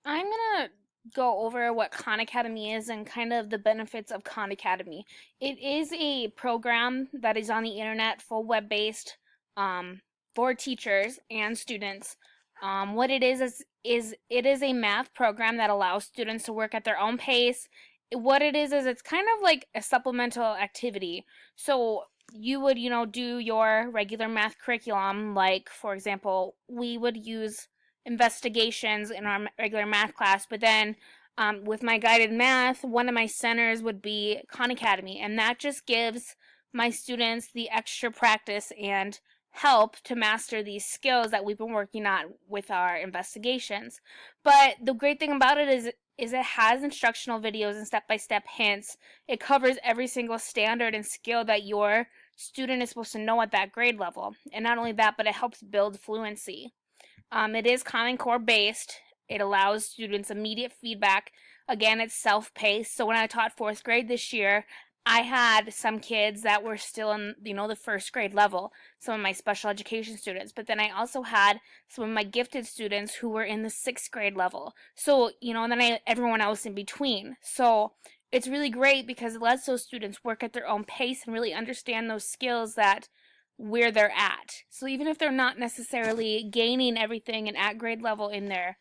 I'm gonna go over what Khan Academy is and kind of the benefits of Khan Academy. It is a program that is on the internet, full web-based, um, for teachers and students. What it is it is a math program that allows students to work at their own pace. What it is it's kind of like a supplemental activity. So you would, do your regular math curriculum, like for example, we would use investigations in our regular math class, but then with my guided math, one of my centers would be Khan Academy, and that just gives my students the extra practice and help to master these skills that we've been working on with our investigations. But the great thing about it is it has instructional videos and step-by-step hints. It covers every single standard and skill that your student is supposed to know at that grade level. And not only that, but it helps build fluency. It is Common Core based. It allows students immediate feedback. Again, it's self-paced. So when I taught fourth grade this year, I had some kids that were still in, the first grade level, some of my special education students. But then I also had some of my gifted students who were in the sixth grade level. So, and then everyone else in between. So it's really great because it lets those students work at their own pace and really understand those skills that where they're at. So even if they're not necessarily gaining everything and at grade level in their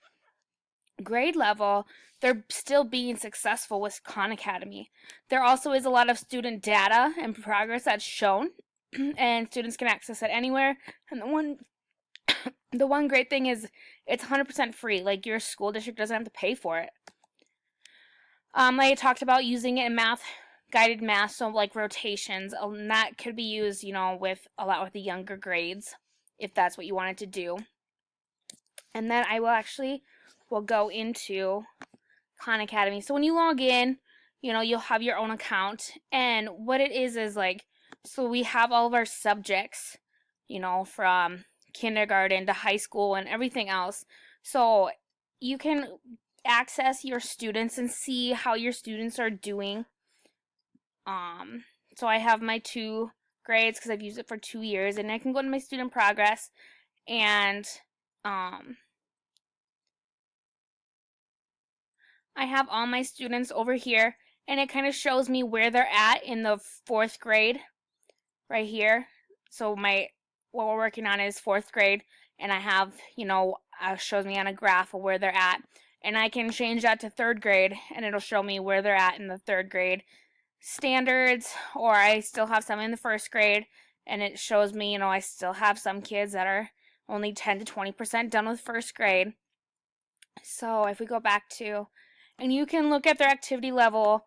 grade level, they're still being successful with Khan Academy. There also is a lot of student data and progress that's shown, and students can access it anywhere. And the one great thing is it's 100% free. Like your school district doesn't have to pay for it. Like I talked about using it in math, guided math, so like rotations, and that could be used, with a lot with the younger grades, if that's what you wanted to do. And then I will go into Khan Academy. So when you log in, you'll have your own account, and what it is like, so we have all of our subjects, from kindergarten to high school and everything else. So you can access your students and see how your students are doing. Um, so I have my two grades because I've used it for 2 years, and I can go to my student progress, and um, I have all my students over here, and it kind of shows me where they're at in the fourth grade right here. So what we're working on is fourth grade, and I have, shows me on a graph of where they're at. And I can change that to third grade, and it'll show me where they're at in the third grade standards, or I still have some in the first grade, and it shows me, I still have some kids that are only 10 to 20% done with first grade. So if we go back to, and you can look at their activity level,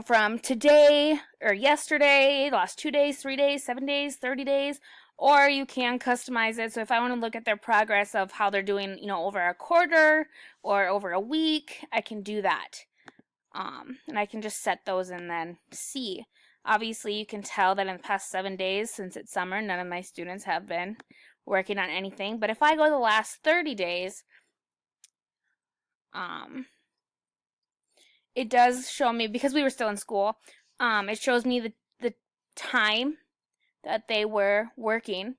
from today or yesterday, the last 2 days, 3 days, 7 days, 30 days, or you can customize it. So if I want to look at their progress of how they're doing, over a quarter or over a week, I can do that. And I can just set those and then see. Obviously, you can tell that in the past 7 days, since it's summer, none of my students have been working on anything. But if I go the last 30 days, um, it does show me, because we were still in school, it shows me the time that they were working,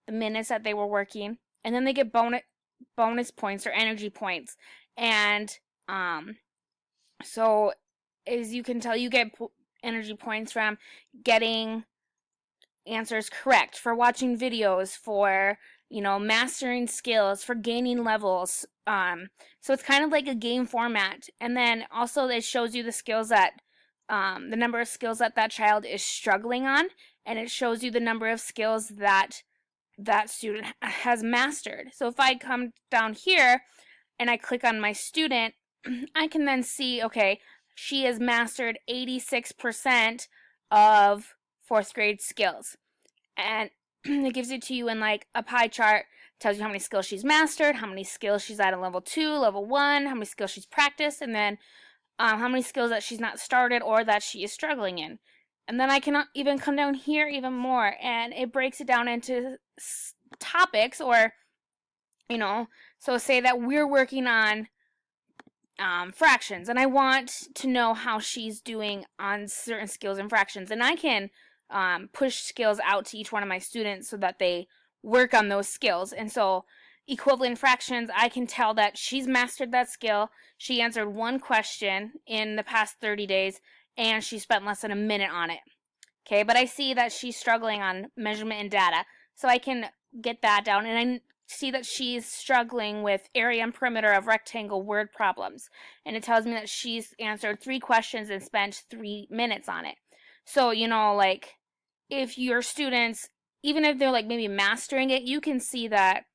the minutes that they were working, and then they get bonus points or energy points. And so as you can tell, you get energy points from getting answers correct, for watching videos, for mastering skills, for gaining levels. So it's kind of like a game format. And then also it shows you the skills that the number of skills that that child is struggling on, and it shows you the number of skills that that student has mastered. So if I come down here and I click on my student, I can then see, okay, she has mastered 86% of fourth grade skills. And it gives it to you in like a pie chart, tells you how many skills she's mastered, how many skills she's at a level 2, level 1, how many skills she's practiced, and then how many skills that she's not started or that she is struggling in. And then I can even come down here even more, and it breaks it down into topics, or, so say that we're working on fractions, and I want to know how she's doing on certain skills and fractions, and I can push skills out to each one of my students so that they work on those skills. And so equivalent fractions, I can tell that she's mastered that skill. She answered one question in the past 30 days, and she spent less than a minute on it. Okay, but I see that she's struggling on measurement and data, so I can get that down, and I see that she's struggling with area and perimeter of rectangle word problems, and it tells me that she's answered 3 questions and spent 3 minutes on it. So, like, if your students, even if they're like maybe mastering it, you can see that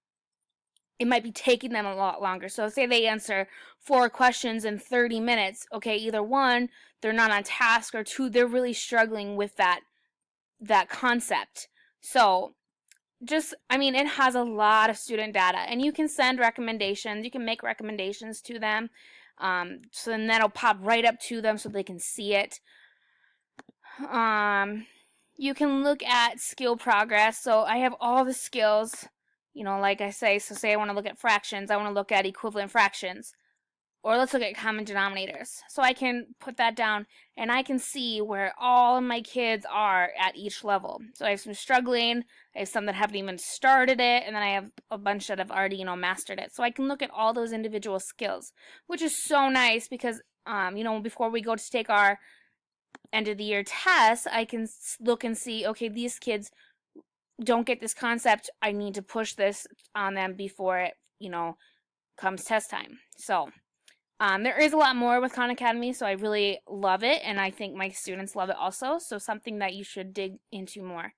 it might be taking them a lot longer. So say they answer 4 questions in 30 minutes. Okay, either one, they're not on task, or two, they're really struggling with that concept. So it has a lot of student data, and you can send recommendations. You can make recommendations to them. So then that'll pop right up to them so they can see it. You can look at skill progress. So I have all the skills, like I say. So say I want to look at fractions, I want to look at equivalent fractions, or let's look at common denominators. So I can put that down, and I can see where all of my kids are at each level. So I have some struggling, I have some that haven't even started it, and then I have a bunch that have already, mastered it. So I can look at all those individual skills, which is so nice because, before we go to take our end of the year tests, I can look and see, okay, these kids don't get this concept. I need to push this on them before it, comes test time. So there is a lot more with Khan Academy, so I really love it, and I think my students love it also. So something that you should dig into more.